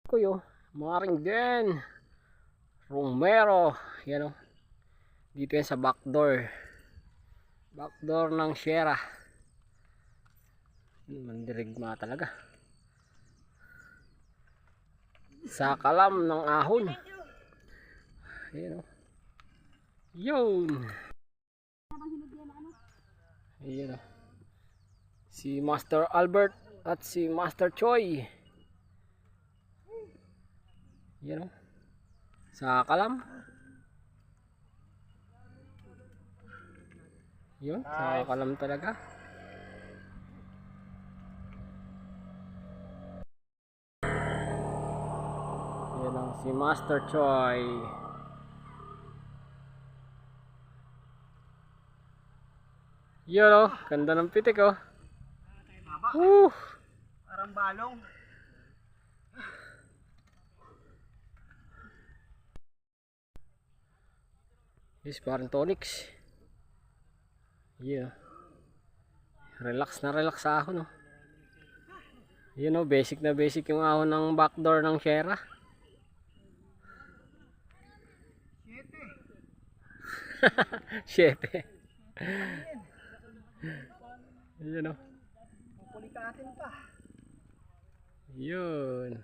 Kuyo, maring din. Romero. Yan o. Dito yan sa backdoor. Backdoor ng Sierra. Mandirigma talaga. Sa kalam ng ahon. Yan o. Yun. Ayan o. Si Master Albert at si Master Choi. Yan o. Sa kalam. Yun. Sa kalam talaga. Yan o. Si Master Choi. Yun o. Ganda ng pitik o. Parang balong. Yes, parang tonics. Yeah. Relax na relax ako no. Yun o, basic na basic yung ahon ng backdoor ng Sierra. 7. 7. Yun o. Pulikatin pa. Yun.